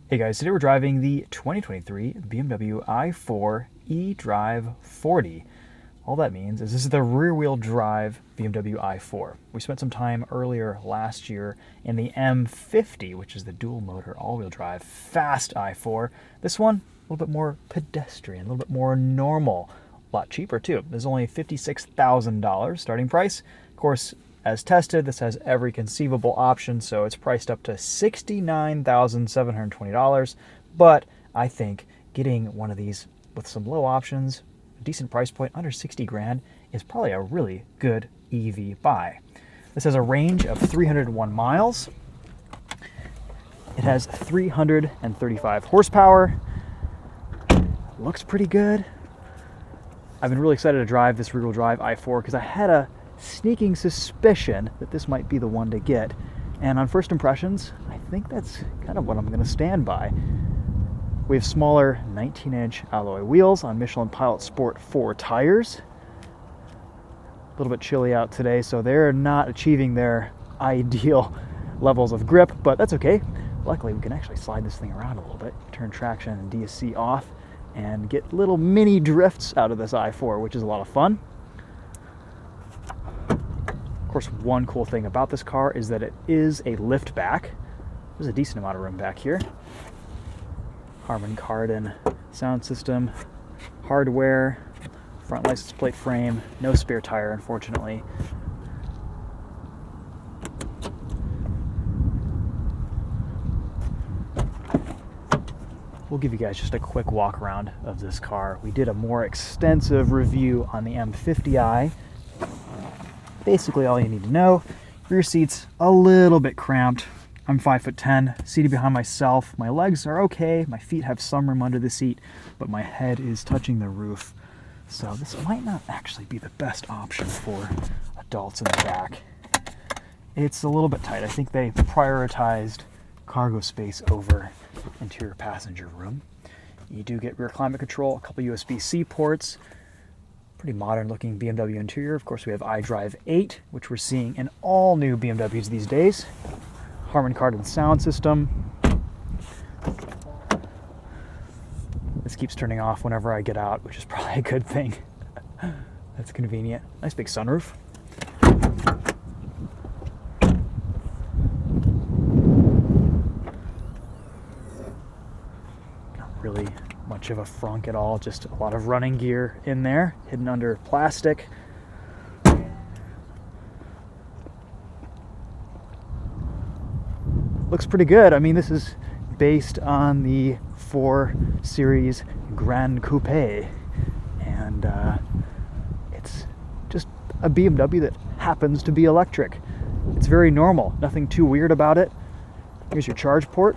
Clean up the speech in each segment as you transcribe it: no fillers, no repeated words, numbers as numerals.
Hey guys, today we're driving the 2023 BMW i4 eDrive40. All that means is this is the rear-wheel drive BMW i4. We spent some time earlier last year in the M50, which is the dual motor all-wheel drive fast i4. This one, a little bit more pedestrian, a little bit more normal, a lot cheaper too. There's only $56,000 starting price. Of course, as tested, this has every conceivable option, so it's priced up to $69,720. But I think getting one of these with some low options, a decent price point, under 60 grand, is probably a really good EV buy. This has a range of 301 miles. It has 335 horsepower. Looks pretty good. I've been really excited to drive this rear-wheel drive i4 because I had a sneaking suspicion that this might be the one to get, and on first impressions I think that's kind of what I'm going to stand by. We have smaller 19-inch alloy wheels on Michelin Pilot Sport 4 tires. A little bit chilly out today, so they're not achieving their ideal levels of grip, but that's okay. Luckily we can actually slide this thing around a little bit, turn traction and DSC off, and get little mini drifts out of this i4, which is a lot of fun. Of course, one cool thing about this car is that it is a lift back. There's a decent amount of room back here. Harman Kardon sound system, hardware, front license plate frame, no spare tire, unfortunately. We'll give you guys just a quick walk around of this car. We did a more extensive review on the M50i. Basically all you need to know, rear seat's a little bit cramped. I'm 5'10", seated behind myself. My legs are okay, my feet have some room under the seat, but my head is touching the roof. So this might not actually be the best option for adults in the back. It's a little bit tight. I think they prioritized cargo space over interior passenger room. You do get rear climate control, a couple USB-C ports, pretty modern looking BMW interior. Of course, we have eDrive40, which we're seeing in all new BMWs these days. Harman Kardon sound system. This keeps turning off whenever I get out, which is probably a good thing. That's convenient. Nice big sunroof. Not really much of a frunk at all, just a lot of running gear in there, hidden under plastic. Looks pretty good. I mean, this is based on the 4 Series Grand Coupe, and it's just a BMW that happens to be electric. It's very normal, nothing too weird about it. Here's your charge port.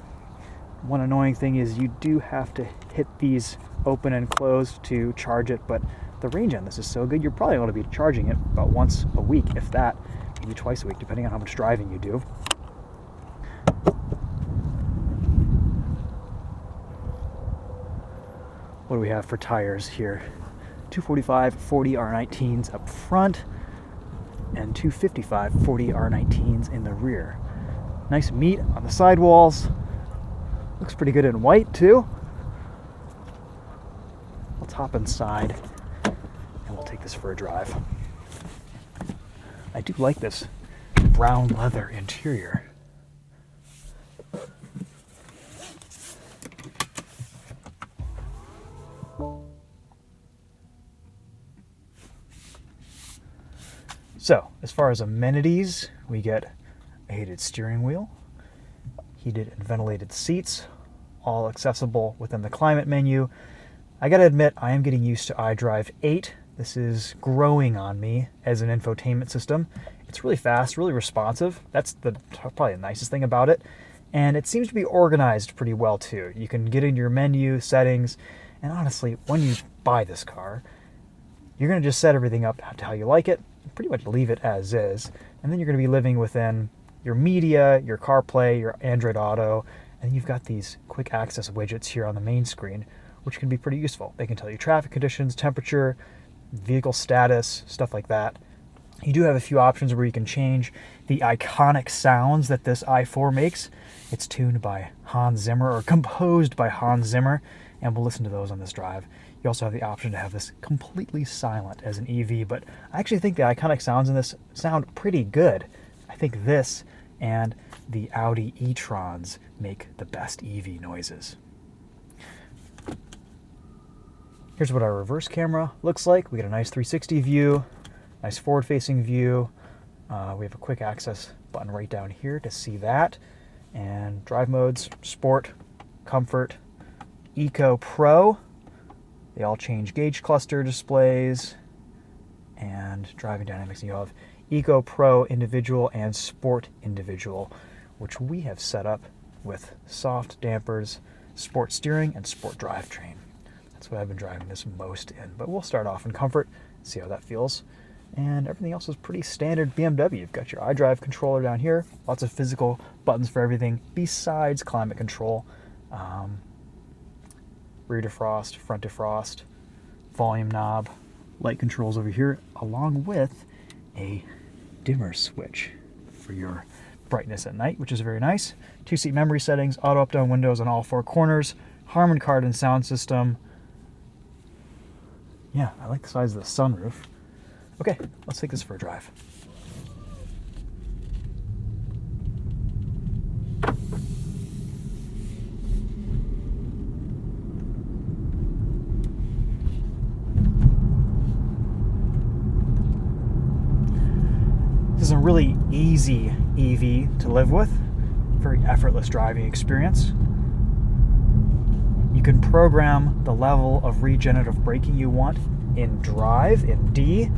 One annoying thing is you do have to hit these open and close to charge it, but the range on this is so good, you're probably going to be charging it about once a week, if that, maybe twice a week, depending on how much driving you do. What do we have for tires here? 245 40 R19s up front and 255 40 R19s in the rear. Nice meat on the sidewalls. Looks pretty good in white too. Let's hop inside and we'll take this for a drive. I do like this brown leather interior. So, as far as amenities, we get a heated steering wheel, heated and ventilated seats, all accessible within the climate menu. I gotta admit, I am getting used to eDrive40. This is growing on me as an infotainment system. It's really fast, really responsive. That's probably the nicest thing about it. And it seems to be organized pretty well too. You can get in your menu, settings, and honestly, when you buy this car, you're gonna just set everything up to how you like it, pretty much leave it as is, and then you're going to be living within your media, your CarPlay, your Android Auto, and you've got these quick access widgets here on the main screen, which can be pretty useful. They can tell you traffic conditions, temperature, vehicle status, stuff like that. You do have a few options where you can change the iconic sounds that this i4 makes. It's tuned by Hans Zimmer, or composed by Hans Zimmer, and we'll listen to those on this drive. You also have the option to have this completely silent as an EV, but I actually think the iconic sounds in this sound pretty good. I think this and the Audi e-trons make the best EV noises. Here's what our reverse camera looks like. We get a nice 360 view, nice forward-facing view. We have a quick access button right down here to see that. And drive modes, Sport, Comfort, Eco Pro. They all change gauge cluster displays. And driving dynamics, you have Eco Pro Individual and Sport Individual, which we have set up with soft dampers, sport steering, and sport drivetrain. That's what I've been driving this most in. But we'll start off in Comfort, see how that feels. And everything else is pretty standard BMW. You've got your iDrive controller down here, lots of physical buttons for everything besides climate control. Rear defrost, front defrost, volume knob, light controls over here, along with a dimmer switch for your brightness at night, which is very nice. 2-seat memory settings, auto up-down windows on all 4 corners, Harman Kardon sound system. Yeah, I like the size of the sunroof. Okay, let's take this for a drive. This is a really easy EV to live with, very effortless driving experience. You can program the level of regenerative braking you want in Drive, in D,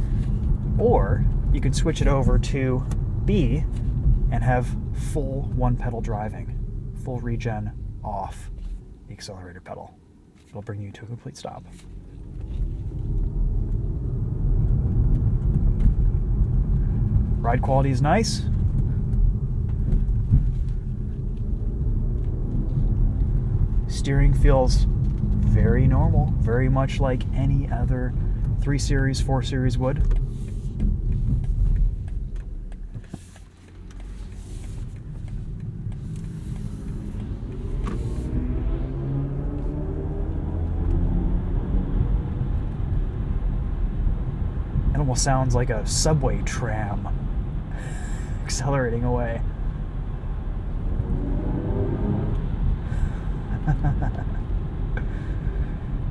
or you can switch it over to B and have full one-pedal driving, full regen off the accelerator pedal. It'll bring you to a complete stop. Ride quality is nice. Steering feels very normal, very much like any other 3 Series, 4 Series would. It almost sounds like a subway tram accelerating away.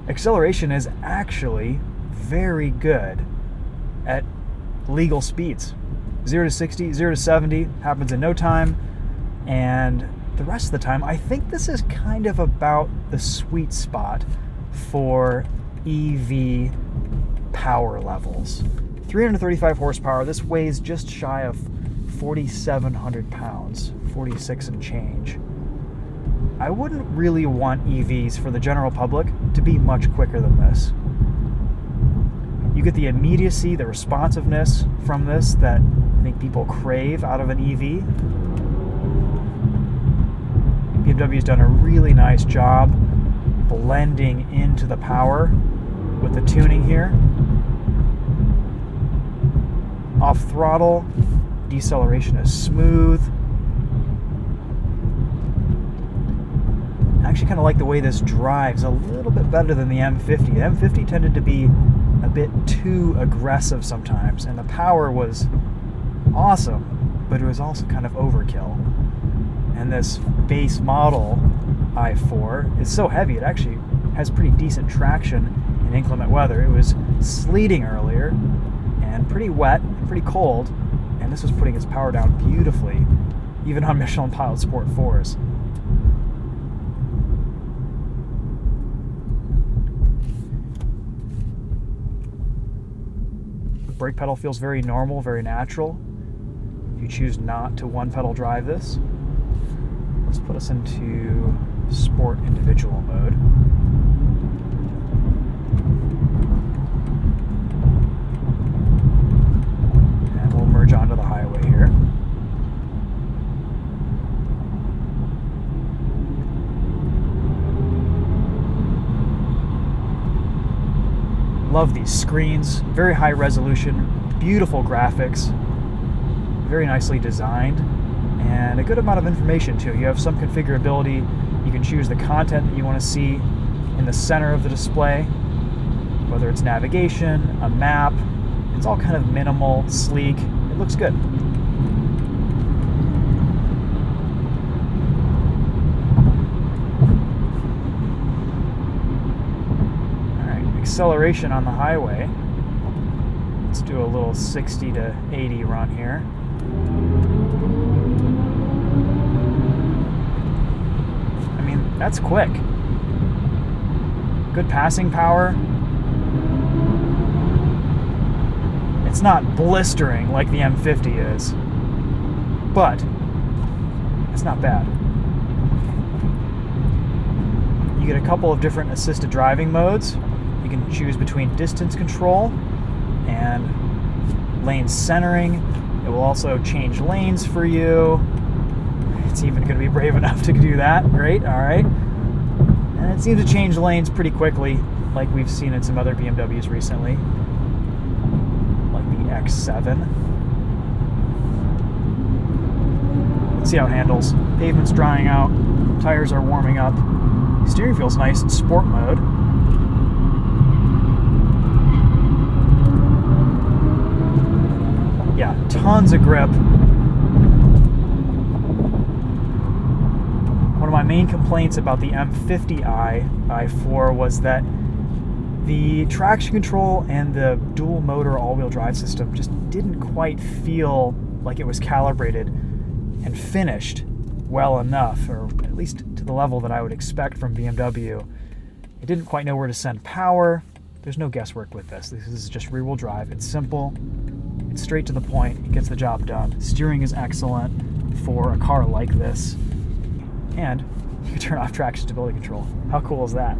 Acceleration is actually very good at legal speeds. 0 to 60, 0 to 70 happens in no time, and the rest of the time, I think this is kind of about the sweet spot for EV power levels. 335 horsepower, this weighs just shy of 4,700 pounds, 46 and change. I wouldn't really want EVs for the general public to be much quicker than this. You get the immediacy, the responsiveness from this that I think people crave out of an EV. BMW's done a really nice job blending into the power with the tuning here. Off throttle, deceleration is smooth. I actually kind of like the way this drives a little bit better than the M50. The M50 tended to be a bit too aggressive sometimes, and the power was awesome, but it was also kind of overkill. And this base model i4 is so heavy, it actually has pretty decent traction in inclement weather. It was sleeting earlier, and pretty wet, and pretty cold, and this was putting its power down beautifully, even on Michelin Pilot Sport 4s. Brake pedal feels very normal, very natural. If you choose not to one-pedal drive this, let's put us into Sport Individual mode. And we'll merge onto the highway here. love these screens, very high resolution, beautiful graphics, very nicely designed, and a good amount of information too. You have some configurability. You can choose the content that you want to see in the center of the display, whether it's navigation, a map. It's all kind of minimal, sleek. It looks good. Acceleration on the highway. Let's do a little 60 to 80 run here. I mean, that's quick. Good passing power. It's not blistering like the M50 is, but it's not bad. You get a couple of different assisted driving modes. You can choose between distance control and lane centering. It will also change lanes for you. It's even going to be brave enough to do that. Great, all right. And it seems to change lanes pretty quickly, like we've seen in some other BMWs recently, like the X7. Let's see how it handles. Pavement's drying out. Tires are warming up. Steering feels nice in sport mode. Yeah, tons of grip. One of my main complaints about the M50i i4 was that the traction control and the dual motor all-wheel drive system just didn't quite feel like it was calibrated and finished well enough, or at least to the level that I would expect from BMW. It didn't quite know where to send power. There's no guesswork with this. This is just rear-wheel drive. It's simple. It's straight to the point. It gets the job done. Steering is excellent for a car like this. And you can turn off traction stability control. How cool is that?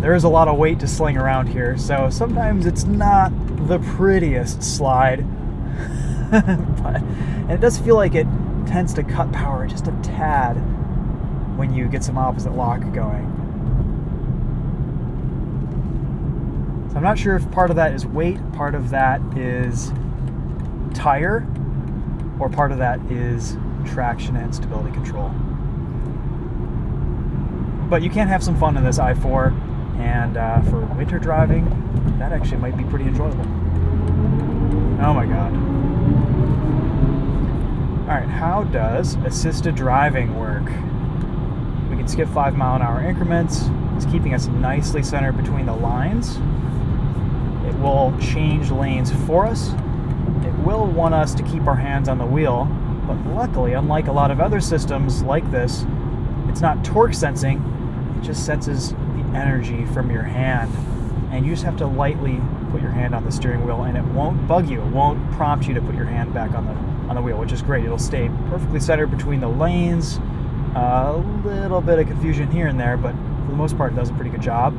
There is a lot of weight to sling around here, so sometimes it's not the prettiest slide. And it does feel like it tends to cut power just a tad when you get some opposite lock going. So I'm not sure if part of that is weight, part of that is tire, or part of that is traction and stability control. But you can have some fun in this i4. And for winter driving, that actually might be pretty enjoyable. Oh my god. Alright, how does assisted driving work? We can skip 5-mile-an-hour increments. It's keeping us nicely centered between the lines. It will change lanes for us. It will want us to keep our hands on the wheel, but luckily, unlike a lot of other systems like this, it's not torque sensing, it just senses energy from your hand, and you just have to lightly put your hand on the steering wheel, and it won't bug you. It won't prompt you to put your hand back on the wheel, which is great. It'll stay perfectly centered between the lanes. A little bit of confusion here and there, but for the most part, it does a pretty good job.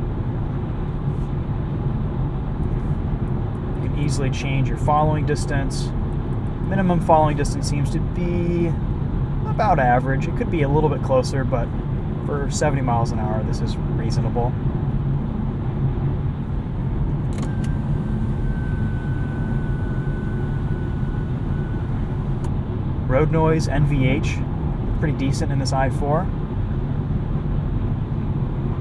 You can easily change your following distance. Minimum following distance seems to be about average. It could be a little bit closer, but for 70 miles an hour, this is reasonable. Road noise, NVH, pretty decent in this i4.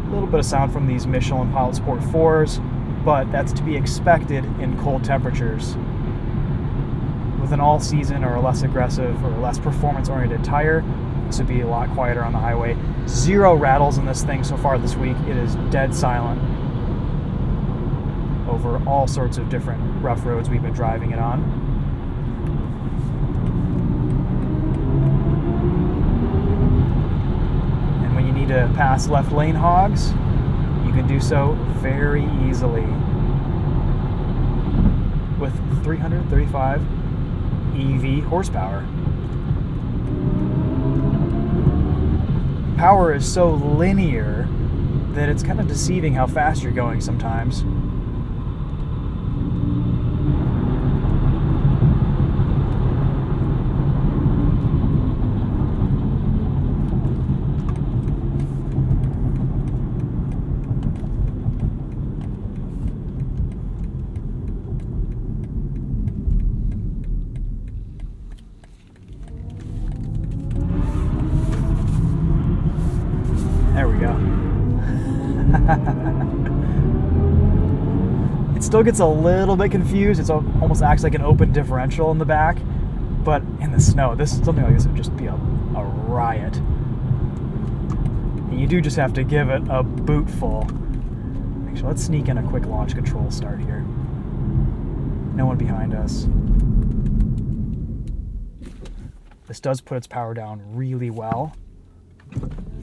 A little bit of sound from these Michelin Pilot Sport 4s, but that's to be expected in cold temperatures. With an all-season or a less aggressive or less performance-oriented tire, this would be a lot quieter on the highway. 0 rattles in this thing so far this week. It is dead silent over all sorts of different rough roads we've been driving it on. And when you need to pass left lane hogs, you can do so very easily with 335 EV horsepower. Power is so linear that it's kind of deceiving how fast you're going sometimes. There we go. It still gets a little bit confused. It almost acts like an open differential in the back, but in the snow, something like this would just be a riot. And you do just have to give it a boot full. Actually, let's sneak in a quick launch control start here. No one behind us. This does put its power down really well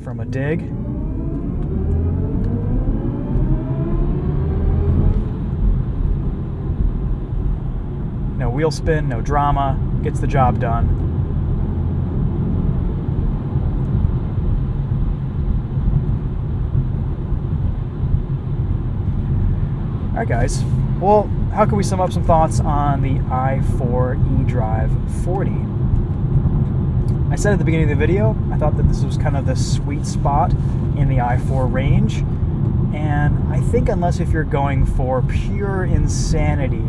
from a dig. No wheel spin, no drama, gets the job done. All right, guys. Well, how can we sum up some thoughts on the i4 eDrive40? I said at the beginning of the video, I thought that this was kind of the sweet spot in the i4 range. And I think unless if you're going for pure insanity,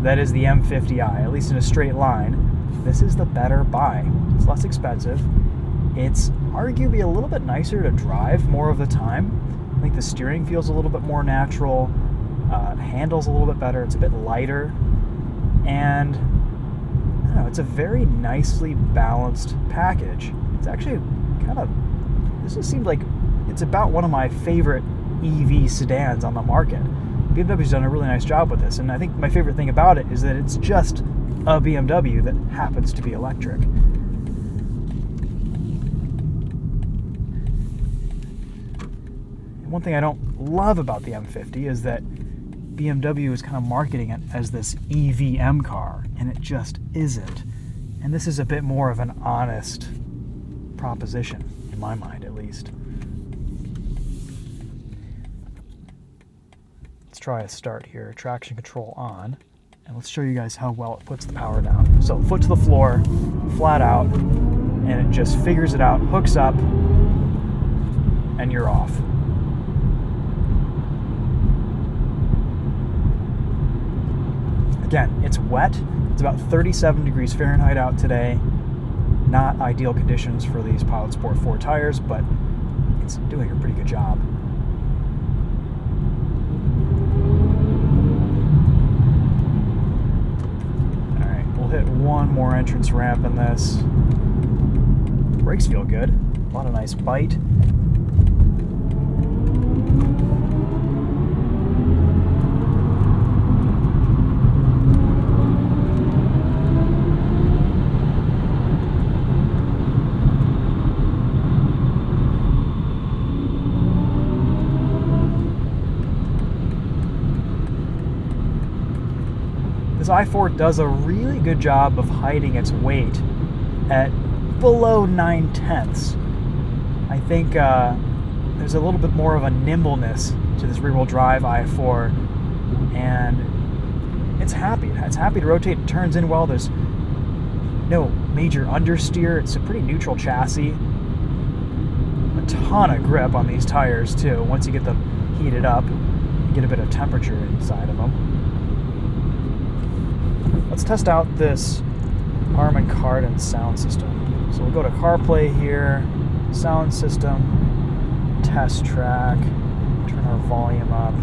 that is the M50i, at least in a straight line, this is the better buy. It's less expensive. It's arguably a little bit nicer to drive more of the time. I think the steering feels a little bit more natural. It handles a little bit better. It's a bit lighter. And I don't know, it's a very nicely balanced package. It's actually this just seems like it's about one of my favorite EV sedans on the market. BMW's done a really nice job with this, and I think my favorite thing about it is that it's just a BMW that happens to be electric. And one thing I don't love about the M50 is that BMW is kind of marketing it as this EVM car, and it just isn't. And this is a bit more of an honest proposition, in my mind at least. Let's try a start here, traction control on, and let's show you guys how well it puts the power down. So foot to the floor, flat out, and it just figures it out, hooks up, and you're off. Again, it's wet. It's about 37 degrees Fahrenheit out today. Not ideal conditions for these Pilot Sport 4 tires, but it's doing a pretty good job. Hit one more entrance ramp in this. Brakes feel good. A lot of nice bite. This i4 does a really good job of hiding its weight at below 9/10. I think there's a little bit more of a nimbleness to this rear-wheel drive i4, and it's happy. It's happy to rotate. It turns in well. There's no major understeer. It's a pretty neutral chassis. A ton of grip on these tires too. Once you get them heated up, you get a bit of temperature inside of them. Let's test out this Harman Kardon sound system. So we'll go to CarPlay here, sound system, test track, turn our volume up.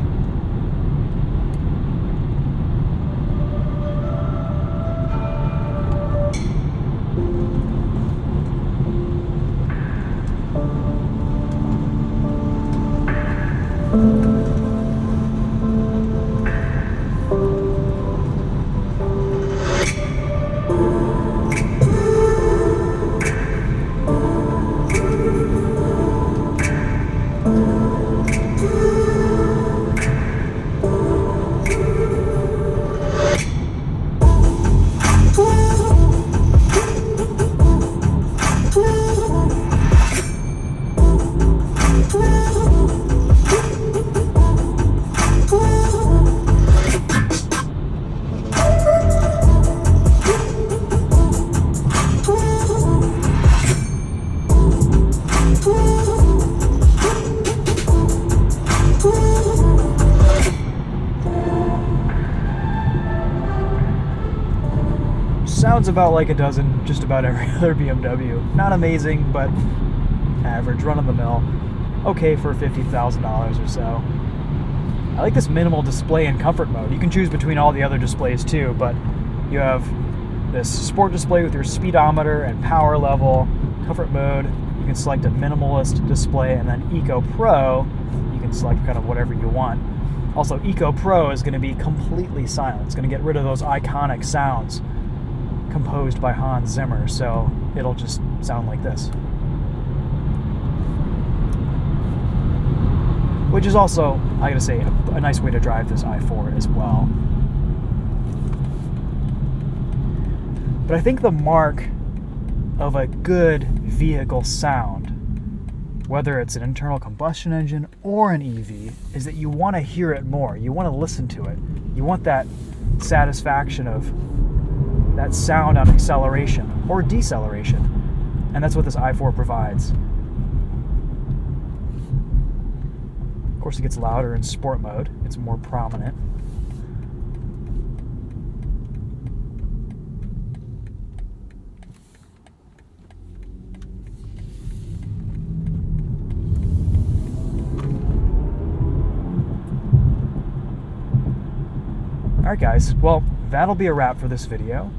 sounds about like it does in just about every other BMW. Not amazing, but average, run-of-the-mill. Okay for $50,000 or so. I like this minimal display in comfort mode. You can choose between all the other displays too, but you have this sport display with your speedometer and power level. Comfort mode, you can select a minimalist display, and then Eco Pro, you can select kind of whatever you want. Also, Eco Pro is going to be completely silent. It's going to get rid of those iconic sounds composed by Hans Zimmer, so it'll just sound like this. Which is also, I gotta say, a nice way to drive this i4 as well. But I think the mark of a good vehicle sound, whether it's an internal combustion engine or an EV, is that you want to hear it more. You want to listen to it. You want that satisfaction of that sound on acceleration or deceleration. And that's what this i4 provides. Of course, it gets louder in sport mode. It's more prominent. Alright guys, well, that'll be a wrap for this video.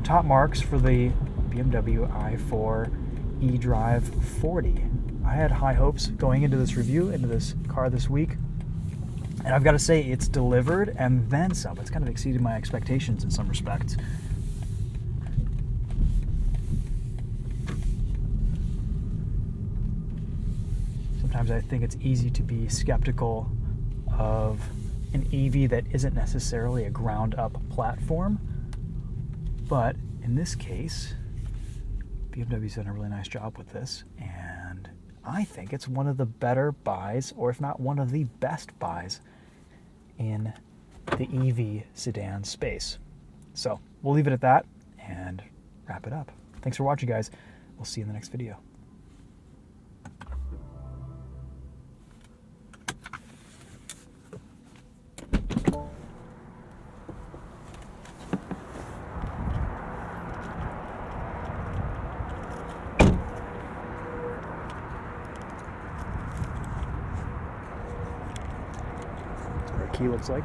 Top marks for the BMW i4 eDrive40. I had high hopes going into this review, into this car this week, and I've got to say it's delivered and then some. It's kind of exceeded my expectations in some respects. Sometimes I think it's easy to be skeptical of an EV that isn't necessarily a ground-up platform, but in this case, BMW's done a really nice job with this, and I think it's one of the better buys, or if not one of the best buys, in the EV sedan space. So we'll leave it at that and wrap it up. Thanks for watching, guys. We'll see you in the next video. Key looks like.